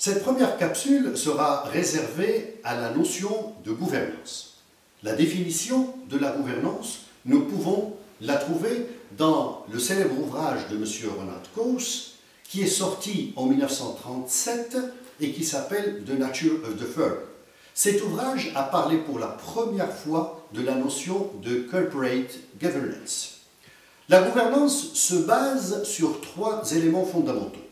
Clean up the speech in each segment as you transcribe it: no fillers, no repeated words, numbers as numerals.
Cette première capsule sera réservée à la notion de gouvernance. La définition de la gouvernance, nous pouvons la trouver dans le célèbre ouvrage de M. Ronald Coase, qui est sorti en 1937 et qui s'appelle The Nature of the Firm. Cet ouvrage a parlé pour la première fois de la notion de corporate governance. La gouvernance se base sur 3 éléments fondamentaux.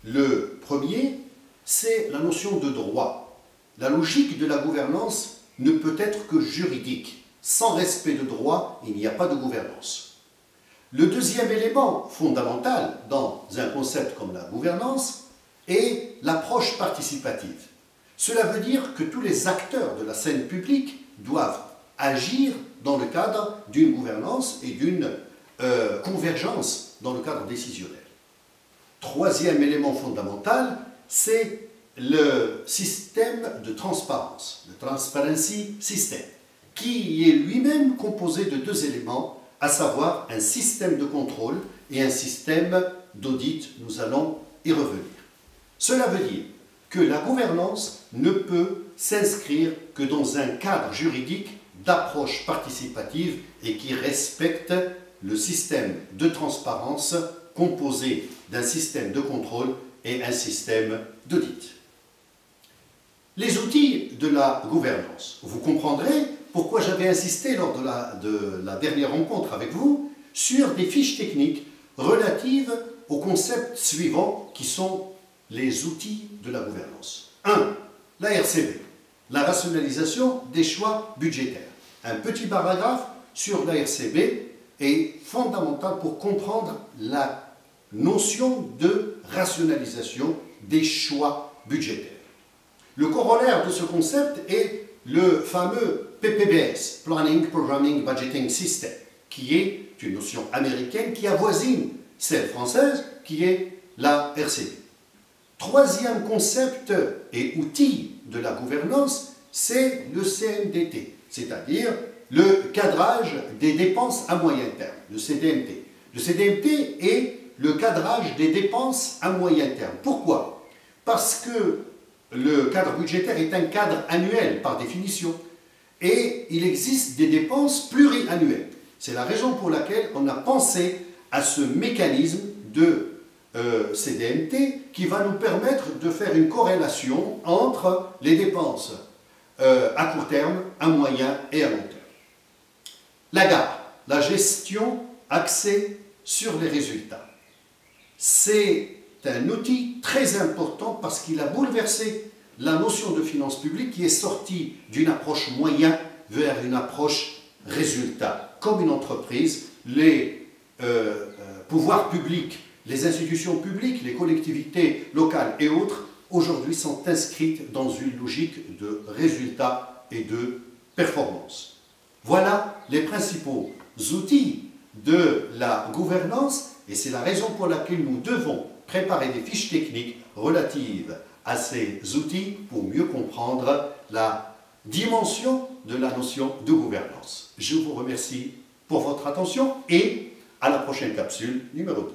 Le premier, c'est la notion de droit. La logique de la gouvernance ne peut être que juridique. Sans respect de droit, il n'y a pas de gouvernance. Le deuxième élément fondamental dans un concept comme la gouvernance est l'approche participative. Cela veut dire que tous les acteurs de la scène publique doivent agir dans le cadre d'une gouvernance et d'une convergence dans le cadre décisionnel. Troisième élément fondamental, c'est le système de transparence, le Transparency System, qui est lui-même composé de 2 éléments, à savoir un système de contrôle et un système d'audit. Nous allons y revenir. Cela veut dire que la gouvernance ne peut s'inscrire que dans un cadre juridique d'approche participative et qui respecte le système de transparence composé d'un système de contrôle et un système d'audit. Les outils de la gouvernance. Vous comprendrez pourquoi j'avais insisté lors de la dernière rencontre avec vous sur des fiches techniques relatives aux concepts suivants qui sont les outils de la gouvernance. 1. La RCB, la rationalisation des choix budgétaires. Un petit paragraphe sur la RCB est fondamental pour comprendre la notion de rationalisation des choix budgétaires. Le corollaire de ce concept est le fameux PPBS, Planning, Programming, Budgeting System, qui est une notion américaine qui avoisine celle française, qui est la RCB. Troisième concept et outil de la gouvernance, c'est le CNDT, c'est-à-dire le cadrage des dépenses à moyen terme, le CDMT. Le CDMT est le cadrage des dépenses à moyen terme. Pourquoi? Parce que le cadre budgétaire est un cadre annuel par définition et il existe des dépenses pluriannuelles. C'est la raison pour laquelle on a pensé à ce mécanisme de CDMT qui va nous permettre de faire une corrélation entre les dépenses à court terme, à moyen et à long terme. La GAR, la gestion axée sur les résultats. C'est un outil très important parce qu'il a bouleversé la notion de finances publiques qui est sortie d'une approche moyen vers une approche résultat. Comme une entreprise, les pouvoirs publics, les institutions publiques, les collectivités locales et autres, aujourd'hui sont inscrites dans une logique de résultat et de performance. Voilà les principaux outils de la gouvernance et c'est la raison pour laquelle nous devons préparer des fiches techniques relatives à ces outils pour mieux comprendre la dimension de la notion de gouvernance. Je vous remercie pour votre attention et à la prochaine capsule numéro 2.